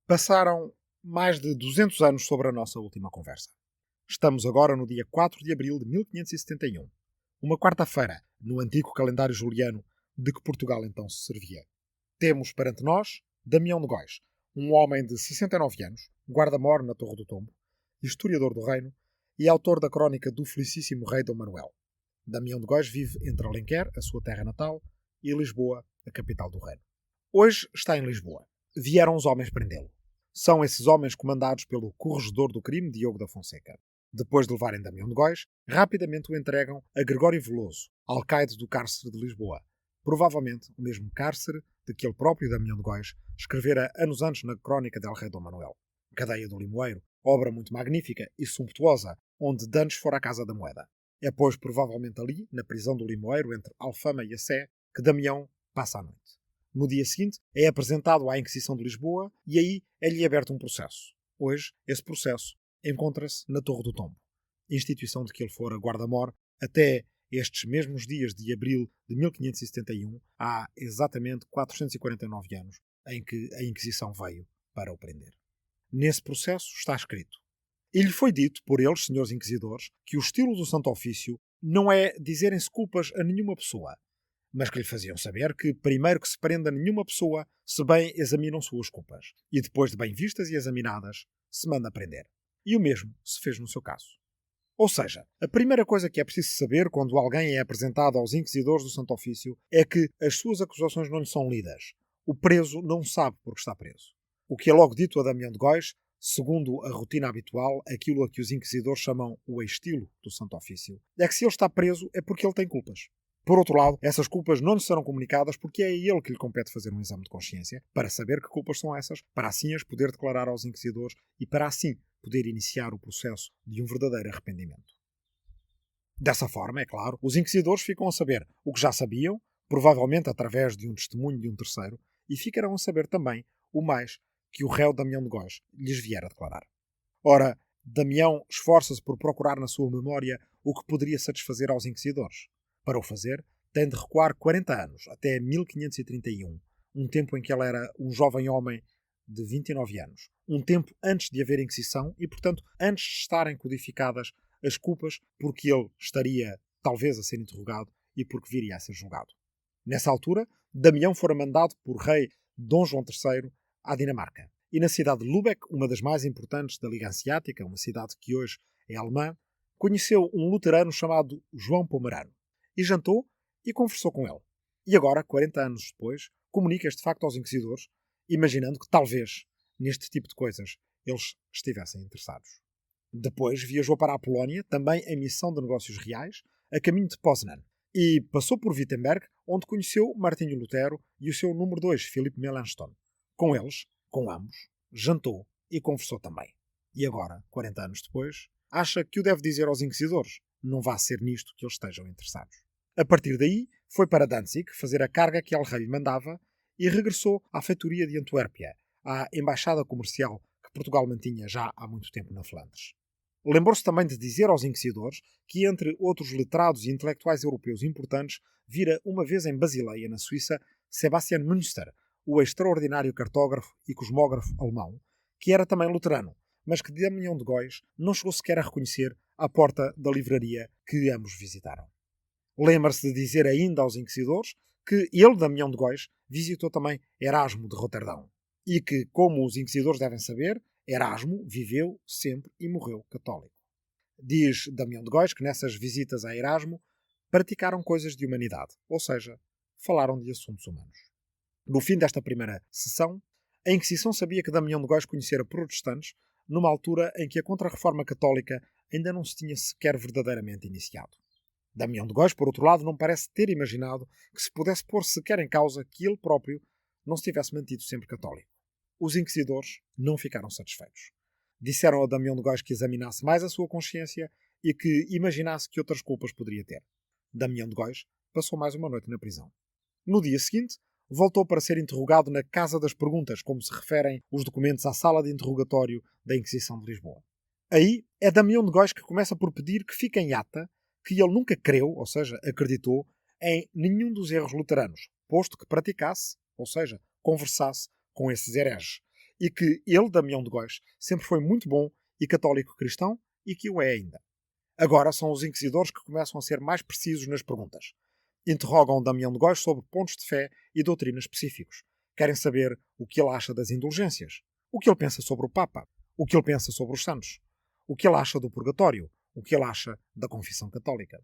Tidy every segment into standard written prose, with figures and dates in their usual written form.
Passaram mais de 200 anos sobre a nossa última conversa. Estamos agora no dia 4 de abril de 1571, uma quarta-feira, no antigo calendário juliano de que Portugal então se servia. Temos perante nós Damião de Góis, um homem de 69 anos, guarda-mor na Torre do Tombo, historiador do reino e autor da crónica do felicíssimo rei Dom Manuel. Damião de Góis vive entre Alenquer, a sua terra natal, e Lisboa, a capital do reino. Hoje está em Lisboa. Vieram os homens prendê-lo. São esses homens comandados pelo corregedor do crime, Diogo da Fonseca. Depois de levarem Damião de Góis, rapidamente o entregam a Gregório Veloso, alcaide do cárcere de Lisboa. Provavelmente o mesmo cárcere de que ele próprio, Damião de Góis, escrevera anos antes na crónica del rei Dom Manuel. Cadeia do Limoeiro, obra muito magnífica e sumptuosa, onde dantes fora a Casa da Moeda. É, pois, provavelmente ali, na prisão do Limoeiro, entre Alfama e a Sé, que Damião passa a noite. No dia seguinte, é apresentado à Inquisição de Lisboa e aí é-lhe aberto um processo. Hoje, esse processo encontra-se na Torre do Tombo, instituição de que ele fora guarda-mor até estes mesmos dias de abril de 1571, há exatamente 449 anos, em que a Inquisição veio para o prender. Nesse processo está escrito: e lhe foi dito por eles, senhores inquisidores, que o estilo do Santo Ofício não é dizerem-se culpas a nenhuma pessoa, mas que lhe faziam saber que primeiro que se prenda nenhuma pessoa, se bem examinam suas culpas, e depois de bem vistas e examinadas, se manda prender. E o mesmo se fez no seu caso. Ou seja, a primeira coisa que é preciso saber quando alguém é apresentado aos inquisidores do Santo Ofício é que as suas acusações não lhe são lidas. O preso não sabe porque está preso. O que é logo dito a Damião de Góis, segundo a rotina habitual, aquilo a que os inquisidores chamam o estilo do Santo Ofício, é que se ele está preso é porque ele tem culpas. Por outro lado, essas culpas não lhe serão comunicadas porque é a ele que lhe compete fazer um exame de consciência para saber que culpas são essas, para assim as poder declarar aos inquisidores e para assim poder iniciar o processo de um verdadeiro arrependimento. Dessa forma, é claro, os inquisidores ficam a saber o que já sabiam, provavelmente através de um testemunho de um terceiro, e ficarão a saber também o mais que o réu Damião de Góis lhes vier a declarar. Ora, Damião esforça-se por procurar na sua memória o que poderia satisfazer aos inquisidores. Para o fazer, tem de recuar 40 anos, até 1531, um tempo em que ele era um jovem homem de 29 anos. Um tempo antes de haver Inquisição e, portanto, antes de estarem codificadas as culpas porque ele estaria, talvez, a ser interrogado e porque viria a ser julgado. Nessa altura, Damião fora mandado por rei Dom João III à Dinamarca. E na cidade de Lübeck, uma das mais importantes da Liga Hanseática, uma cidade que hoje é alemã, conheceu um luterano chamado João Pomerano. E jantou e conversou com ele. E agora, 40 anos depois, comunica este facto aos inquisidores, imaginando que talvez, neste tipo de coisas, eles estivessem interessados. Depois viajou para a Polónia, também em missão de negócios reais, a caminho de Poznan, e passou por Wittenberg, onde conheceu Martinho Lutero e o seu número 2, Filipe Melanchthon. Com eles, com ambos, jantou e conversou também. E agora, 40 anos depois, acha que o deve dizer aos inquisidores. Não vá ser nisto que eles estejam interessados. A partir daí, foi para Danzig fazer a carga que El-Rei lhe mandava e regressou à feitoria de Antuérpia, à embaixada comercial que Portugal mantinha já há muito tempo na Flandres. Lembrou-se também de dizer aos inquisidores que, entre outros letrados e intelectuais europeus importantes, vira uma vez em Basileia, na Suíça, Sebastian Münster, o extraordinário cartógrafo e cosmógrafo alemão, que era também luterano, mas que Damião de Góis não chegou sequer a reconhecer à porta da livraria que ambos visitaram. Lembra-se de dizer ainda aos inquisidores que ele, Damião de Góis, visitou também Erasmo de Roterdão e que, como os inquisidores devem saber, Erasmo viveu sempre e morreu católico. Diz Damião de Góis que nessas visitas a Erasmo praticaram coisas de humanidade, ou seja, falaram de assuntos humanos. No fim desta primeira sessão, a Inquisição sabia que Damião de Góis conhecera protestantes numa altura em que a Contra-Reforma Católica ainda não se tinha sequer verdadeiramente iniciado. Damião de Góis, por outro lado, não parece ter imaginado que se pudesse pôr sequer em causa que ele próprio não se tivesse mantido sempre católico. Os inquisidores não ficaram satisfeitos. Disseram a Damião de Góis que examinasse mais a sua consciência e que imaginasse que outras culpas poderia ter. Damião de Góis passou mais uma noite na prisão. No dia seguinte, voltou para ser interrogado na Casa das Perguntas, como se referem os documentos à sala de interrogatório da Inquisição de Lisboa. Aí é Damião de Góis que começa por pedir que fique em ata que ele nunca creu, ou seja, acreditou, em nenhum dos erros luteranos, posto que praticasse, ou seja, conversasse com esses hereges, e que ele, Damião de Góis, sempre foi muito bom e católico cristão e que o é ainda. Agora são os inquisidores que começam a ser mais precisos nas perguntas. Interrogam Damião de Góis sobre pontos de fé e doutrina específicos. Querem saber o que ele acha das indulgências, o que ele pensa sobre o Papa, o que ele pensa sobre os santos, o que ele acha do purgatório, o que ele acha da confissão católica.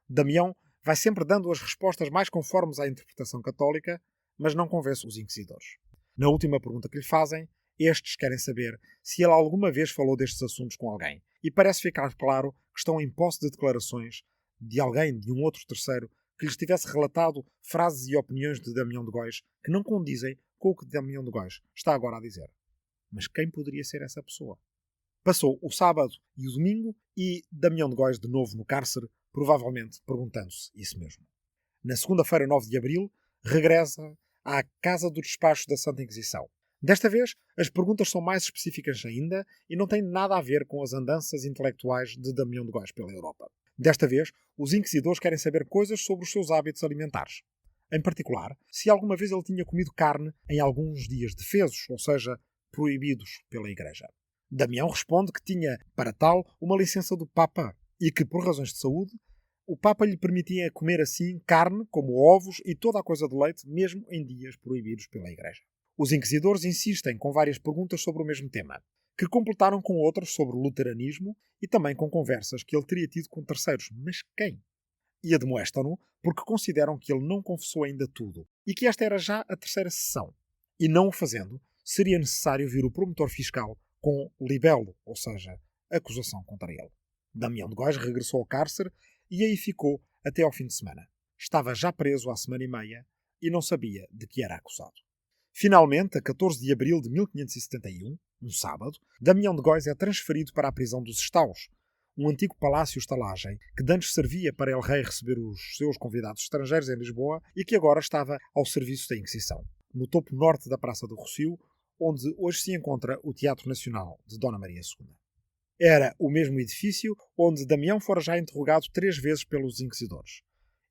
Damião vai sempre dando as respostas mais conformes à interpretação católica, mas não convence os inquisidores. Na última pergunta que lhe fazem, estes querem saber se ele alguma vez falou destes assuntos com alguém, e parece ficar claro que estão em posse de declarações de alguém, de um outro terceiro, que lhes tivesse relatado frases e opiniões de Damião de Góis que não condizem com o que Damião de Góis está agora a dizer. Mas quem poderia ser essa pessoa? Passou o sábado e o domingo e Damião de Góis de novo no cárcere, provavelmente perguntando-se isso mesmo. Na segunda-feira, 9 de abril, regressa à Casa do Despacho da Santa Inquisição. Desta vez, as perguntas são mais específicas ainda e não têm nada a ver com as andanças intelectuais de Damião de Góis pela Europa. Desta vez, os inquisidores querem saber coisas sobre os seus hábitos alimentares. Em particular, se alguma vez ele tinha comido carne em alguns dias defesos, ou seja, proibidos pela Igreja. Damião responde que tinha, para tal, uma licença do Papa e que, por razões de saúde, o Papa lhe permitia comer assim carne, como ovos e toda a coisa de leite, mesmo em dias proibidos pela Igreja. Os inquisidores insistem com várias perguntas sobre o mesmo tema, que completaram com outras sobre o luteranismo e também com conversas que ele teria tido com terceiros. Mas quem? E admoestam-no porque consideram que ele não confessou ainda tudo e que esta era já a terceira sessão. E não o fazendo, seria necessário vir o promotor fiscal com libelo, ou seja, acusação contra ele. Damião de Góis regressou ao cárcere e aí ficou até ao fim de semana. Estava já preso há semana e meia e não sabia de que era acusado. Finalmente, a 14 de abril de 1571, um sábado, Damião de Góis é transferido para a prisão dos Estaus, um antigo palácio-estalagem que antes servia para El Rei receber os seus convidados estrangeiros em Lisboa e que agora estava ao serviço da Inquisição, no topo norte da Praça do Rossio, onde hoje se encontra o Teatro Nacional de Dona Maria II. Era o mesmo edifício onde Damião fora já interrogado 3 vezes pelos inquisidores.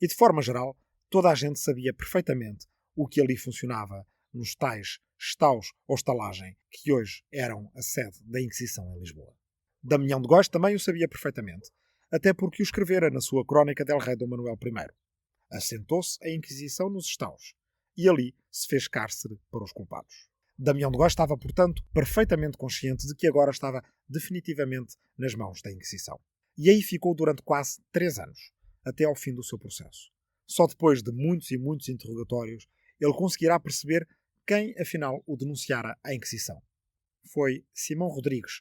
E, de forma geral, toda a gente sabia perfeitamente o que ali funcionava nos tais estaus ou estalagem que hoje eram a sede da Inquisição em Lisboa. Damião de Góis também o sabia perfeitamente, até porque o escrevera na sua crónica del Rei Dom Manuel I. Assentou-se a Inquisição nos estaus e ali se fez cárcere para os culpados. Damião de Góis estava, portanto, perfeitamente consciente de que agora estava definitivamente nas mãos da Inquisição. E aí ficou durante quase 3 anos, até ao fim do seu processo. Só depois de muitos e muitos interrogatórios, ele conseguirá perceber quem, afinal, o denunciara à Inquisição. Foi Simão Rodrigues,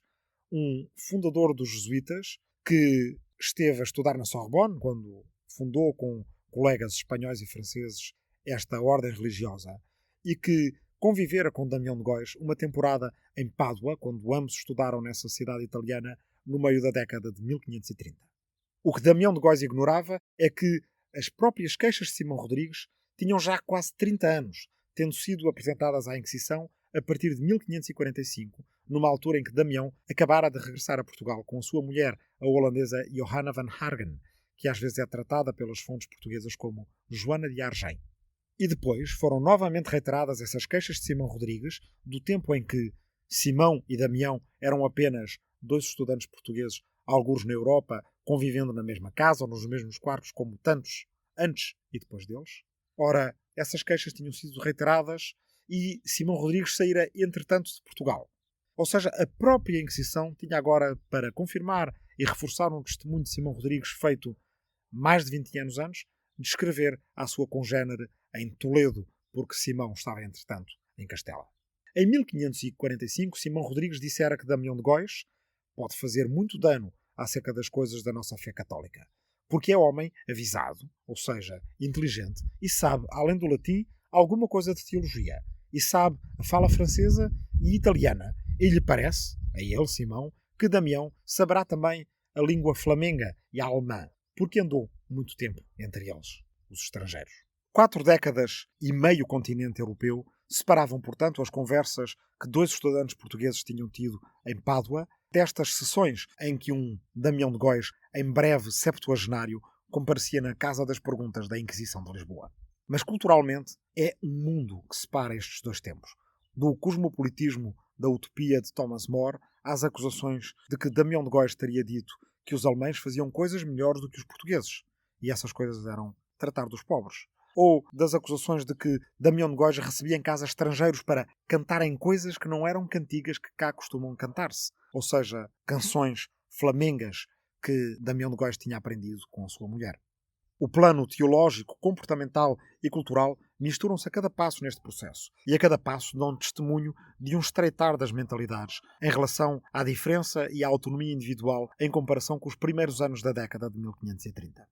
um fundador dos jesuítas que esteve a estudar na Sorbonne, quando fundou com colegas espanhóis e franceses esta ordem religiosa, e que convivera com Damião de Góis uma temporada em Pádua, quando ambos estudaram nessa cidade italiana no meio da década de 1530. O que Damião de Góis ignorava é que as próprias queixas de Simão Rodrigues tinham já quase 30 anos, tendo sido apresentadas à Inquisição a partir de 1545, numa altura em que Damião acabara de regressar a Portugal com a sua mulher, a holandesa Johanna van Hargen, que às vezes é tratada pelas fontes portuguesas como Joana de Argem. E depois foram novamente reiteradas essas queixas de Simão Rodrigues, do tempo em que Simão e Damião eram apenas 2 estudantes portugueses, algures na Europa, convivendo na mesma casa ou nos mesmos quartos, como tantos antes e depois deles. Ora, essas queixas tinham sido reiteradas e Simão Rodrigues saíra, entretanto, de Portugal. Ou seja, a própria Inquisição tinha agora, para confirmar e reforçar um testemunho de Simão Rodrigues feito mais de 20 anos antes, de escrever à sua congénere em Toledo, porque Simão estava, entretanto, em Castela. Em 1545, Simão Rodrigues dissera que Damião de Góis pode fazer muito dano acerca das coisas da nossa fé católica, porque é homem avisado, ou seja, inteligente, e sabe, além do latim, alguma coisa de teologia, e sabe a fala francesa e italiana, e lhe parece, a ele, Simão, que Damião saberá também a língua flamenga e a alemã, porque andou muito tempo entre eles, os estrangeiros. 4 décadas e meio continente europeu separavam, portanto, as conversas que 2 estudantes portugueses tinham tido em Pádua destas sessões em que um Damião de Góis, em breve septuagenário, comparecia na Casa das Perguntas da Inquisição de Lisboa. Mas culturalmente é um mundo que separa estes 2 tempos. Do cosmopolitismo da utopia de Thomas More às acusações de que Damião de Góis teria dito que os alemães faziam coisas melhores do que os portugueses, e essas coisas eram tratar dos pobres. Ou das acusações de que Damião de Góis recebia em casa estrangeiros para cantarem coisas que não eram cantigas que cá costumam cantar-se, ou seja, canções flamengas que Damião de Góis tinha aprendido com a sua mulher. O plano teológico, comportamental e cultural misturam-se a cada passo neste processo, e a cada passo dão testemunho de um estreitar das mentalidades em relação à diferença e à autonomia individual em comparação com os primeiros anos da década de 1530.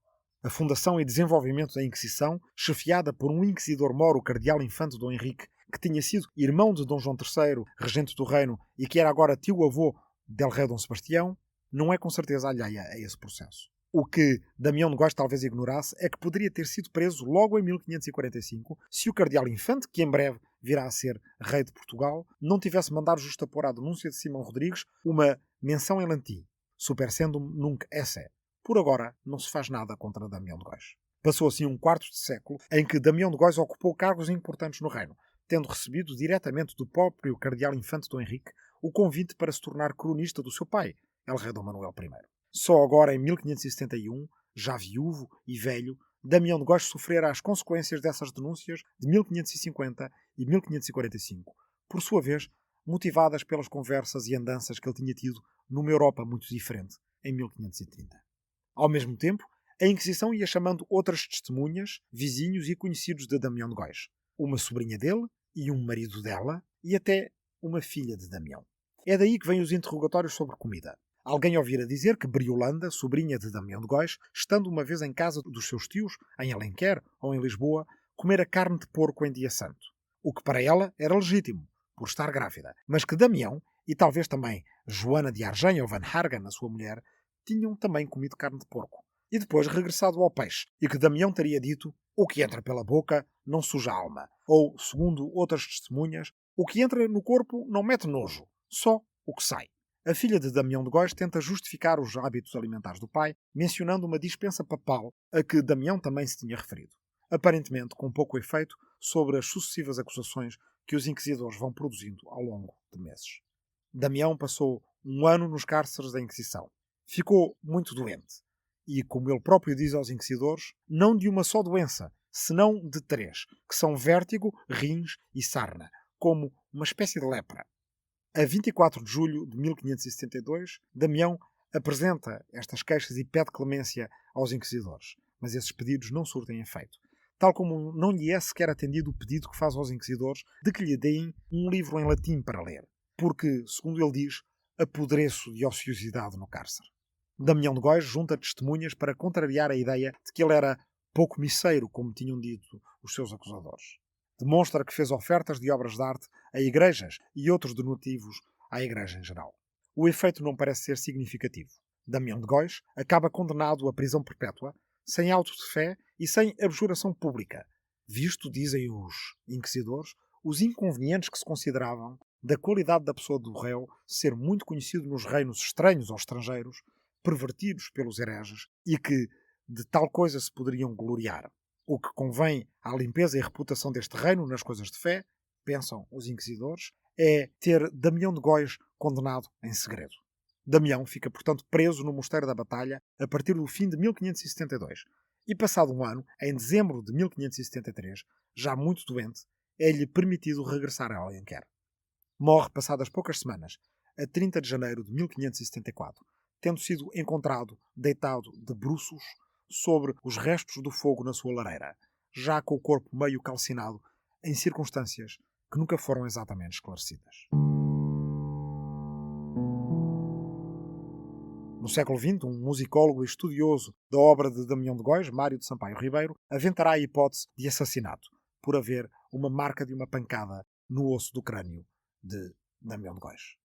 A fundação e desenvolvimento da Inquisição, chefiada por um inquisidor moro, o cardeal infante Dom Henrique, que tinha sido irmão de Dom João III, regente do reino, e que era agora tio-avô del rei Dom Sebastião, não é com certeza alheia a esse processo. O que Damião de Góis talvez ignorasse é que poderia ter sido preso logo em 1545 se o cardeal infante, que em breve virá a ser rei de Portugal, não tivesse mandado justapor à denúncia de Simão Rodrigues uma menção em latim, supersendum nunc esse. Por agora, não se faz nada contra Damião de Góis. Passou assim um quarto de século em que Damião de Góis ocupou cargos importantes no reino, tendo recebido diretamente do próprio cardeal infante Dom Henrique o convite para se tornar cronista do seu pai, el rei Dom Manuel I. Só agora, em 1571, já viúvo e velho, Damião de Góis sofrera as consequências dessas denúncias de 1550 e 1545, por sua vez, motivadas pelas conversas e andanças que ele tinha tido numa Europa muito diferente em 1530. Ao mesmo tempo, a Inquisição ia chamando outras testemunhas, vizinhos e conhecidos de Damião de Góis. Uma sobrinha dele e um marido dela e até uma filha de Damião. É daí que vêm os interrogatórios sobre comida. Alguém ouvira dizer que Briolanda, sobrinha de Damião de Góis, estando uma vez em casa dos seus tios, em Alenquer ou em Lisboa, comera carne de porco em dia santo. O que para ela era legítimo, por estar grávida, mas que Damião, e talvez também Joana de Argenha ou Van Hargen, a sua mulher, tinham também comido carne de porco, e depois regressado ao peixe, e que Damião teria dito: o que entra pela boca não suja a alma, ou, segundo outras testemunhas, o que entra no corpo não mete nojo, só o que sai. A filha de Damião de Góis tenta justificar os hábitos alimentares do pai, mencionando uma dispensa papal a que Damião também se tinha referido. Aparentemente com pouco efeito sobre as sucessivas acusações que os inquisidores vão produzindo ao longo de meses. Damião passou um ano nos cárceres da Inquisição. Ficou muito doente. E, como ele próprio diz aos inquisidores, não de uma só doença, senão de 3, que são vértigo, rins e sarna, como uma espécie de lepra. A 24 de julho de 1572, Damião apresenta estas queixas e pede clemência aos inquisidores, mas esses pedidos não surtem efeito, tal como não lhe é sequer atendido o pedido que faz aos inquisidores de que lhe deem um livro em latim para ler, porque, segundo ele diz, apodreço de ociosidade no cárcere. Damião de Góis junta testemunhas para contrariar a ideia de que ele era pouco misseiro, como tinham dito os seus acusadores. Demonstra que fez ofertas de obras de arte a igrejas e outros donativos à igreja em geral. O efeito não parece ser significativo. Damião de Góis acaba condenado à prisão perpétua, sem auto de fé e sem abjuração pública, visto, dizem os inquisidores, os inconvenientes que se consideravam da qualidade da pessoa do réu ser muito conhecido nos reinos estranhos ou estrangeiros, pervertidos pelos hereges, e que de tal coisa se poderiam gloriar. O que convém à limpeza e reputação deste reino nas coisas de fé, pensam os inquisidores, é ter Damião de Góis condenado em segredo. Damião fica, portanto, preso no Mosteiro da Batalha a partir do fim de 1572 e, passado um ano, em dezembro de 1573, já muito doente, é-lhe permitido regressar a Alenquer. Morre passadas poucas semanas, a 30 de janeiro de 1574, tendo sido encontrado deitado de bruços sobre os restos do fogo na sua lareira, já com o corpo meio calcinado, em circunstâncias que nunca foram exatamente esclarecidas. No século XX, um musicólogo e estudioso da obra de Damião de Góis, Mário de Sampaio Ribeiro, aventará a hipótese de assassinato, por haver uma marca de uma pancada no osso do crânio de Damião de Góis.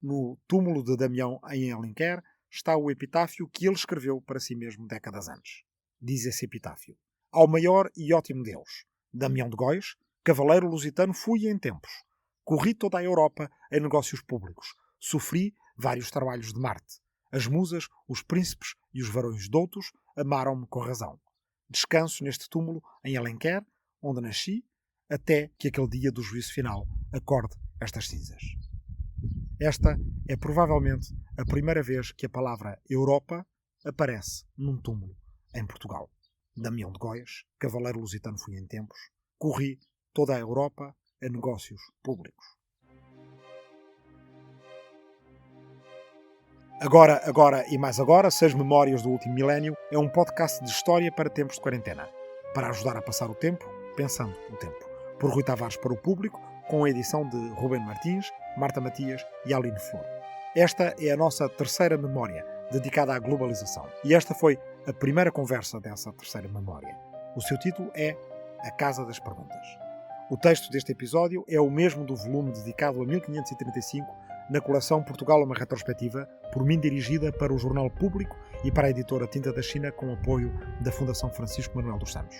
No túmulo de Damião em Alenquer está o epitáfio que ele escreveu para si mesmo décadas antes. Diz esse epitáfio: ao maior e ótimo Deus, Damião de Góis, cavaleiro lusitano fui em tempos. Corri toda a Europa em negócios públicos. Sofri vários trabalhos de Marte. As musas, os príncipes e os varões doutos amaram-me com razão. Descanso neste túmulo em Alenquer, onde nasci, até que aquele dia do juízo final acorde estas cinzas. Esta é provavelmente a primeira vez que a palavra Europa aparece num túmulo em Portugal. Damião de Góis, cavaleiro lusitano fui em tempos, corri toda a Europa a negócios públicos. Agora e mais agora, 6 Memórias do Último Milénio é um podcast de história para tempos de quarentena, para ajudar a passar o tempo, pensando o tempo. Por Rui Tavares para o público, com a edição de Ruben Martins, Marta Matias e Aline Flor. Esta é a nossa terceira memória, dedicada à globalização. E esta foi a primeira conversa dessa terceira memória. O seu título é A Casa das Perguntas. O texto deste episódio é o mesmo do volume dedicado a 1535, na coleção Portugal, uma retrospectiva, por mim dirigida para o Jornal Público e para a editora Tinta da China, com apoio da Fundação Francisco Manuel dos Santos.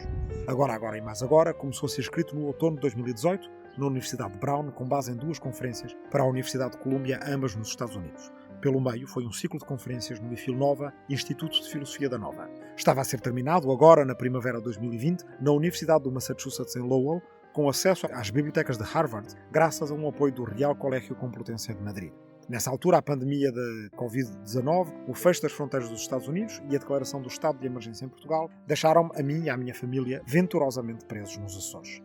Agora e mais agora começou a ser escrito no outono de 2018, na Universidade de Brown, com base em 2 conferências para a Universidade de Colômbia, ambas nos Estados Unidos. Pelo meio, foi um ciclo de conferências no IFIL Nova, Instituto de Filosofia da Nova. Estava a ser terminado agora, na primavera de 2020, na Universidade do Massachusetts em Lowell, com acesso às bibliotecas de Harvard, graças a um apoio do Real Colégio Complutense de Madrid. Nessa altura, a pandemia da Covid-19, o fecho das fronteiras dos Estados Unidos e a declaração do estado de emergência em Portugal deixaram-me, a mim e à minha família, venturosamente presos nos Açores.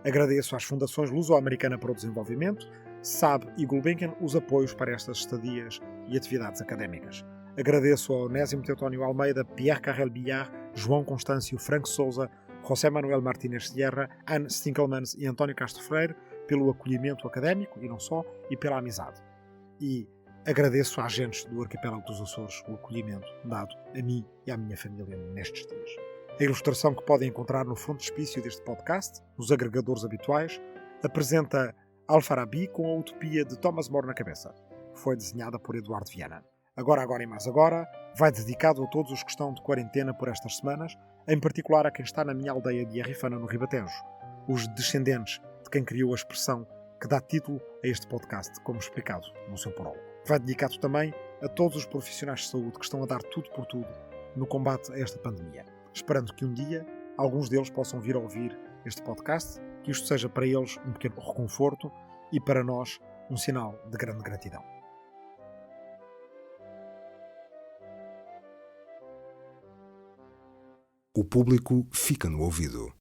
Agradeço às Fundações Luso-Americana para o Desenvolvimento, SAB e Gulbenkian os apoios para estas estadias e atividades académicas. Agradeço ao Onésimo Teutónio Almeida, Pierre Carrel Billard, João Constâncio, Franco Souza, José Manuel Martínez Sierra, Anne Stinkelmans e António Castro Freire pelo acolhimento académico, e não só, e pela amizade. E agradeço a agentes do Arquipélago dos Açores o acolhimento dado a mim e à minha família nestes dias. A ilustração que podem encontrar no frontispício deste podcast, nos agregadores habituais, apresenta Alfarabi com a utopia de Thomas More na cabeça. Foi desenhada por Eduardo Viana. Agora e mais agora, vai dedicado a todos os que estão de quarentena por estas semanas, em particular a quem está na minha aldeia de Arrifana, no Ribatejo, os descendentes de quem criou a expressão que dá título a este podcast, como explicado no seu prólogo. Vai dedicado também a todos os profissionais de saúde que estão a dar tudo por tudo no combate a esta pandemia, esperando que um dia alguns deles possam vir a ouvir este podcast, que isto seja para eles um pequeno reconforto e para nós um sinal de grande gratidão. O público fica no ouvido.